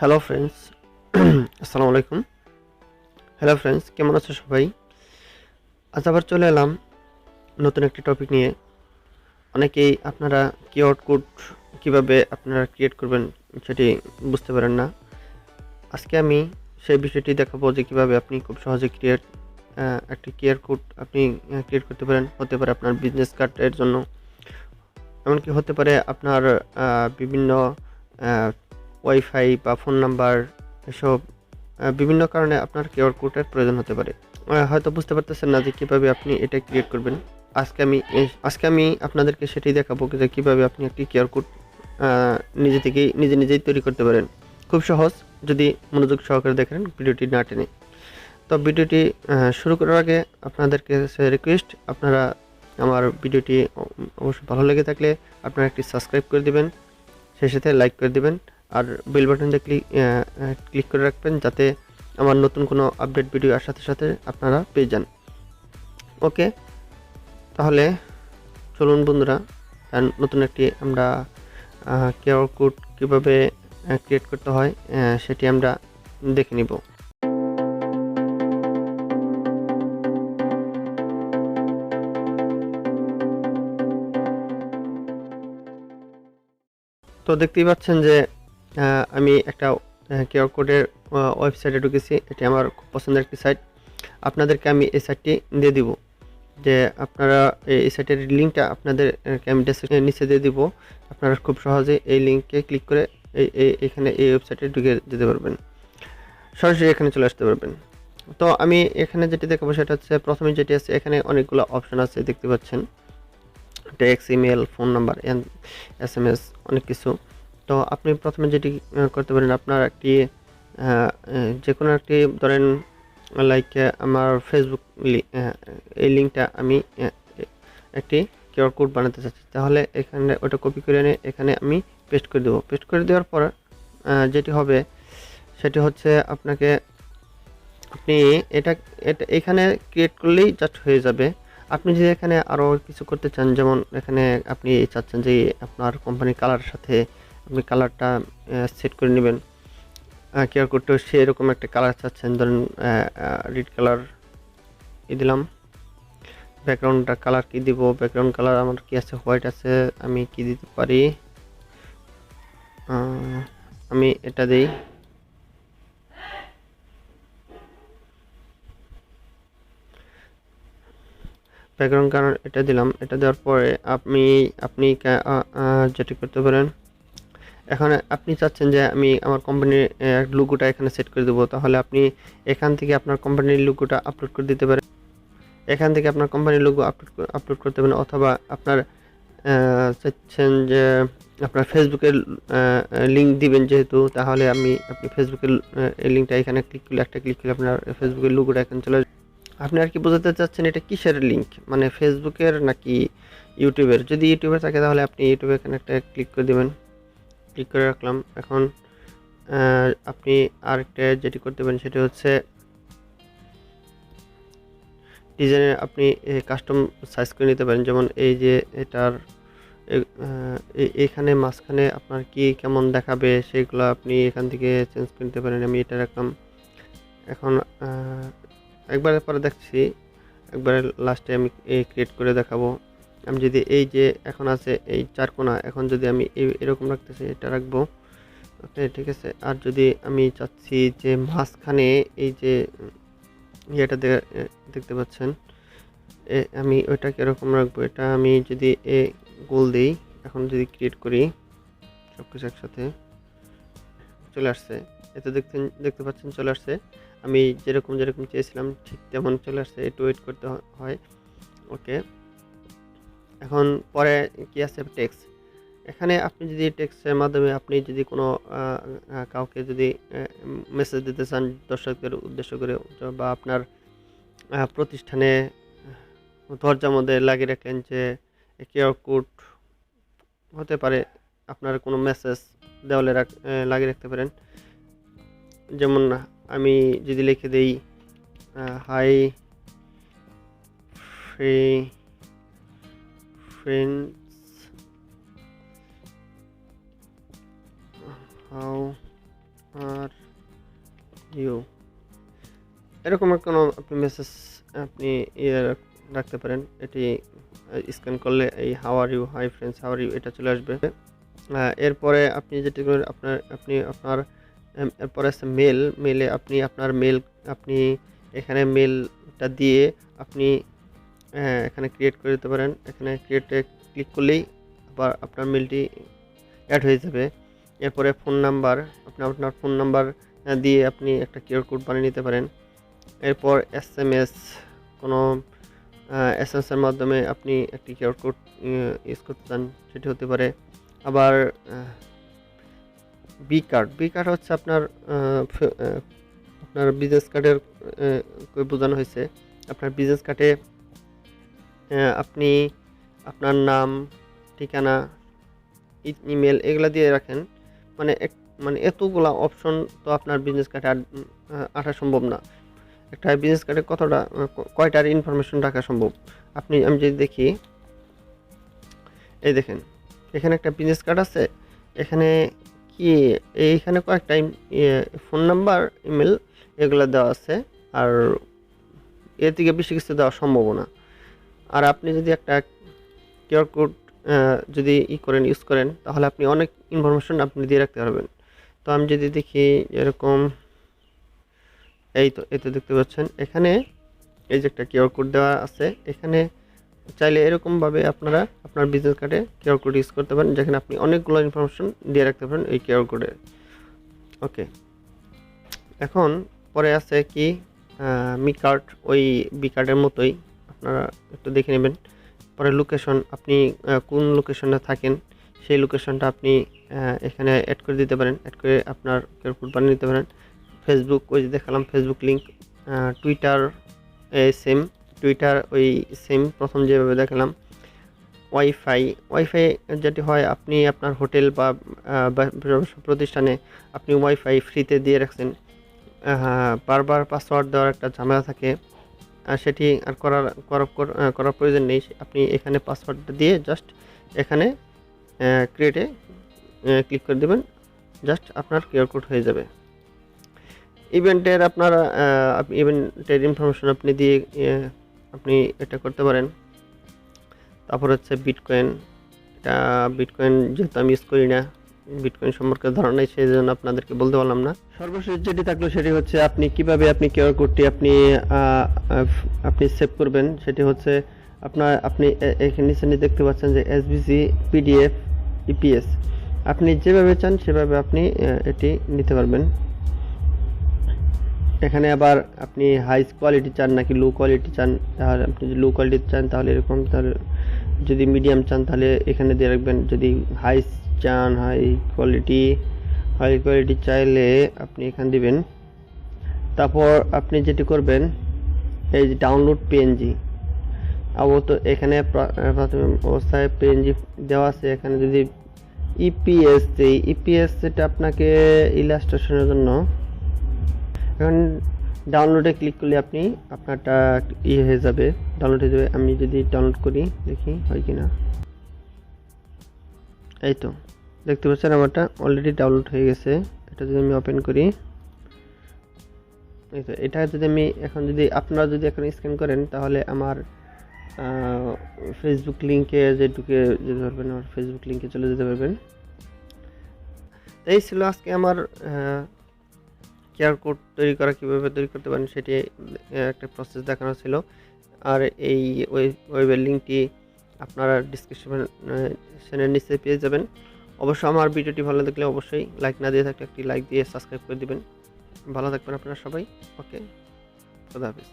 Hello friends, আসসালামু আলাইকুম। Hello friends, কেমন আছো সবাই? আজ আবার চলে এলাম নতুন একটি টপিক নিয়ে। অনেকেই আপনারা কিউআর কোড কীভাবে আপনারা ক্রিয়েট করবেন সেটি বুঝতে পারেন না। আজকে আমি সেই বিষয়টি দেখাবো যে কীভাবে আপনি খুব সহজে একটি কিউআর কোড আপনি ক্রিয়েট করতে পারেন। হতে পারে আপনার বিজনেস কার্ডের জন্য, এমনকি হতে পারে আপনার বিভিন্ন ওয়াইফাই বা ফোন নাম্বার, এসব বিভিন্ন কারণে আপনার কিউআর কোডের প্রয়োজন হতে পারে। হয়তো বুঝতে পারতেছেন না যে কীভাবে আপনি এটা ক্রিয়েট করবেন। আজকে আমি আপনাদেরকে সেটাই দেখাবো যে কীভাবে আপনি একটি কিউআর কোড নিজেই তৈরি করতে পারেন। খুব সহজ, যদি মনোযোগ সহকারে দেখেন, ভিডিওটি না টেনে। তো ভিডিওটি শুরু করার আগে আপনাদের কাছে রিকোয়েস্ট, আপনারা আমার ভিডিওটি অবশ্যই ভালো লেগে থাকলে আপনারা একটি সাবস্ক্রাইব করে দিবেন, সেই সাথে লাইক করে দিবেন, আর বেল বাটনটা ক্লিক করে রাখবেন যাতে আমার নতুন কোনো আপডেট ভিডিও আসার সাথে সাথে আপনারা পেয়ে যান। ওকে, তাহলে চলুন বন্ধুরা, নতুন একটি আমরা কিউআর কোড কীভাবে ক্রিয়েট করতে হয় সেটি আমরা দেখে নিব। তো দেখতেই পাচ্ছেন যে আমি একটা কিউআর কোডের ওয়েবসাইটে ঢুকেছি। এটি আমার খুব পছন্দের একটি সাইট। আপনাদেরকে আমি এই সাইটটি দিয়ে দিব, যে আপনারা এই সাইটের লিঙ্কটা আপনাদেরকে আমি ডেসক্রিপশনের নিচে দিয়ে দিব। আপনারা খুব সহজে এই লিঙ্কে ক্লিক করে এখানে এই ওয়েবসাইটে ঢুকে যেতে পারবেন, সরাসরি এখানে চলে আসতে পারবেন। তো আমি এখানে যেটি দেখাবো সেটা হচ্ছে, প্রথমে যেটি আছে এখানে অনেকগুলো অপশন আছে, দেখতে পাচ্ছেন, text, email, phone number, SMS, অনেক কিছু। তো আপনি প্রথমে যেটি করতে পারেন, আপনার একটি যে কোনো একটি ধরেন, লাইক আমার ফেসবুক এই লিঙ্কটা আমি একটি কিউআর কোড বানাতে চাচ্ছি, তাহলে এখানে ওটা কপি করে এনে এখানে আমি পেস্ট করে দেবো। পেস্ট করে দেওয়ার পর যেটি হবে সেটি হচ্ছে, আপনি এটা এটা এখানে ক্রিয়েট করলেই জাস্ট হয়ে যাবে। আপনি যদি এখানে আরও কিছু করতে চান, যেমন এখানে আপনি চাচ্ছেন যে আপনার কোম্পানির কালারের সাথে আপনি কালারটা সেট করে নেবেন, কিউআর কোডটা সেরকম একটা কালার চাচ্ছেন, ধরেন রেড কালার দিলাম। ব্যাকগ্রাউন্ডটা কালার কি দিব? ব্যাকগ্রাউন্ড কালার আমার কি আছে, হোয়াইট আছে, আমি কি দিতে পারি? আমি এটা দিই। ব্যাকগ্রাউন্ড কালার এটা দিলাম। এটা দেওয়ার পরে আপনি যেটি করতে পারেন, এখন আপনি চাচ্ছেন যে আমি আমার কোম্পানির লোগোটা এখানে সেট করে দেবো, তাহলে আপনি এখান থেকে আপনার কোম্পানির লোগোটা আপলোড করে দিতে পারেন। এখান থেকে আপনার কোম্পানির লোগো আপলোড করতে পারেন, অথবা আপনার চাচ্ছেন যে আপনার ফেসবুকের লিঙ্ক দিবেন যেহেতু, তাহলে আপনি ফেসবুকের এই লিঙ্কটা এখানে ক্লিক করলে আপনার ফেসবুকের লোগোটা এখানে চলে আসবে। আপনি আর কি বোঝাতে চাচ্ছেন এটা কিসের লিঙ্ক, মানে ফেসবুকের নাকি ইউটিউবের? যদি ইউটিউবে থাকে তাহলে আপনি ইউটিউবে এখানে একটা ক্লিক করে দেবেন। ক্লিক করে রাখলাম। এখন আপনি আরেকটা যেটি করতে পারেন সেটা হচ্ছে, ডিজাইনের আপনি কাস্টম সাইজ করে নিতে পারেন। যেমন এই যে এটার এখানে মাঝখানে আপনার কি কেমন দেখাবে সেগুলো আপনি এখান থেকে চেঞ্জ করে নিতে পারেন। আমি এটা রাখলাম। এখন একবারে পরে দেখছি, একবারে লাস্টে আমি ক্রিয়েট করে দেখাবো। আমি যদি এই যে এখন আছে এই চার কোণা, এখন যদি আমি এরকম রাখতেছি, এটা রাখবো। ওকে, ঠিক আছে। আর যদি আমি চাচ্ছি যে মাঝখানে এই যে ইয়েটা দেখতে পাচ্ছেন, আমি ওইটা কীরকম রাখবো, এটা আমি যদি গোল দিই, এখন যদি ক্রিয়েট করি, সব কিছু একসাথে চলে আসছে। এতে দেখতে পাচ্ছেন চলে আসছে। আমি যেরকম চেয়েছিলাম ঠিক তেমন চলে আসছে। একটু ওয়েট করতে হয়। ওকে, এখন পরে কি আছে, টেক্সট। এখানে আপনি যদি টেক্সটের মাধ্যমে আপনি যদি কোনো কাউকে যদি মেসেজ দিতে চান দর্শকদের উদ্দেশ্য করে, বা আপনার প্রতিষ্ঠানে দরজার মধ্যে লাগিয়ে রাখলেন যে কিউআর কোড, হতে পারে আপনার কোনো মেসেজ দেওয়ালে লাগিয়ে রাখতে পারেন। যেমন আমি যদি লিখে দিই, hi friends, how are you এরকম কোনো আপনি মেসেজ আপনি রাখতে পারেন। এটি স্ক্যান করলে এই how are you, hi friends, how are you এটা চলে আসবে। এরপরে আপনি যেটি করবেন আপনার এরপরে আছে মেলে আপনি আপনার মেল আপনি এখানে মেলটা দিয়ে আপনি এখানে ক্রিয়েট করে দিতে পারেন। এখানে ক্রিয়েটে ক্লিক করলেই আবার আপনার মেলটি অ্যাড হয়ে যাবে। এরপরে ফোন নাম্বার আপনার ফোন নাম্বার দিয়ে আপনি একটা কিউআর কোড বানিয়ে নিতে পারেন। এরপর এসএমএস কোনো এসএমএসের মাধ্যমে আপনি একটি কিউআর কোড ইউজ করতে চান, সেটি হতে পারে। আবার বি কার্ড হচ্ছে আপনার বিজনেস কার্ডের বোঝানো হয়েছে। আপনার বিজনেস কার্ডে আপনি আপনার নাম, ঠিকানা, ইমেল এগুলা দিয়ে রাখেন। মানে এতগুলা অপশন তো আপনার বিজনেস কার্ডে আসা সম্ভব না। একটা বিজনেস কার্ডে কয়টার ইনফরমেশন রাখা সম্ভব। আমি যদি দেখি, এই দেখেন এখানে একটা বিজনেস কার্ড আছে। এখানে এইখানে কয়েকটা ফোন নাম্বার, ইমেল এগুলো দেওয়া আছে, আর এর থেকে বেশি কিছু দেওয়া সম্ভব না। আর আপনি যদি একটা কিউআর কোড যদি ইউজ করেন, তাহলে আপনি অনেক ইনফরমেশন আপনি দিয়ে রাখতে পারবেন। তো আমি যদি দেখি এরকম, এই তো দেখতে পাচ্ছেন এখানে এই যে একটা কিউআর কোড দেওয়া আছে। এখানে চাইলে এরকমভাবে আপনারা আপনার বিজনেস কার্ডে কিউআর কোড ইউজ করতে পারেন, যেখানে আপনি অনেকগুলো ইনফরমেশন দিয়ে রাখতে পারেন এই কিউআর কোডে। ওকে, এখন পরে আছে কি মি কার্ড, ওই বি কার্ডের মতোই আপনারা একটু দেখে নেবেন। পরে লোকেশন, আপনি কোন লোকেশনে থাকেন সেই লোকেশনটা আপনি এখানে অ্যাড করে দিতে পারেন। অ্যাড করে আপনার কিউআর কোড বানিয়ে নিতে পারেন। ফেসবুক, ওই যে দেখালাম ফেসবুক লিঙ্ক। টুইটার টুইটার ওই সেম প্রথম যেভাবে দেখালাম। ওয়াইফাই যেটি হয়, আপনি আপনার হোটেল বা প্রতিষ্ঠানে আপনি ওয়াইফাই ফ্রিতে দিয়ে রাখছেন, বারবার পাসওয়ার্ড দেওয়ার একটা ঝামেলা থাকে, সেটি আর করার প্রয়োজন নেই। আপনি এখানে পাসওয়ার্ডটা দিয়ে জাস্ট এখানে ক্রিয়েটে ক্লিক করে দেবেন, জাস্ট আপনার কিউআর কোড হয়ে যাবে। ইভেন্টের ইভেন্টের ইনফরমেশন আপনি দিয়ে আপনি এটা করতে পারেন। তারপর হচ্ছে বিটকয়েন যেহেতু আমি ইউজ করি না, বিটকয়েন সম্পর্কে ধারণা নেই, সেই জন্য আপনাদেরকে বলতে পারলাম না। সর্বশেষ যেটি থাকলো সেটি হচ্ছে আপনি কিভাবে কিউআর কোডটি আপনি সেভ করবেন। সেটি হচ্ছে আপনি এখানে নিচে দেখতে পাচ্ছেন যে এসভিজি, পিডিএফ, ইপিএস, আপনি যেভাবে চান সেভাবে আপনি এটি নিতে পারবেন। এখানে আবার আপনি হাই কোয়ালিটি চান নাকি লো কোয়ালিটি চান, তাহলে আপনি যদি লো কোয়ালিটি চান তাহলে এরকম, তাহলে যদি মিডিয়াম চান তাহলে এখানে দিয়ে রাখবেন। যদি হাই চান, হাই কোয়ালিটি চাইলে আপনি এখানে দিবেন। তারপর আপনি যেটি করবেন, এই যে ডাউনলোড পিএনজি, তো এখানে প্রাথমিক অবস্থায় পিএনজি দেওয়া আছে। এখানে যদি ইপিএস দেই, ইপিএস এটা আপনাকে ইলাস্ট্রেশনের জন্য, এখন ডাউনলোডে ক্লিক করলে আপনারটা হয়ে যাবে, ডাউনলোড হয়ে যাবে। আমি যদি ডাউনলোড করি দেখি হয় কিনা, এই তো দেখতে পাচ্ছেন আমারটা অলরেডি ডাউনলোড হয়ে গেছে। এটা যদি আমি ওপেন করি, এই তো এটা যদি আপনারা যদি এখন স্ক্যান করেন, তাহলে আমার ফেসবুক লিঙ্কে ঢুকে যেতে পারবেন, আমার ফেসবুক লিঙ্কে চলে যেতে পারবেন। এই ছিল আজকে আমার কিউআর কোড কীভাবে তৈরি করতে পারেন সেটি একটা প্রসেস দেখানো ছিল। আর এই ওয়েবের লিঙ্কটি আপনারা ডিসক্রিপশনের নিচে পেয়ে যাবেন। অবশ্যই আমার ভিডিওটি ভালো লাগলে অবশ্যই লাইক না দিয়ে থাকলে একটি লাইক দিয়ে সাবস্ক্রাইব করে দিবেন। ভালো থাকবেন আপনারা সবাই। ওকে, খোদা হাফেজ।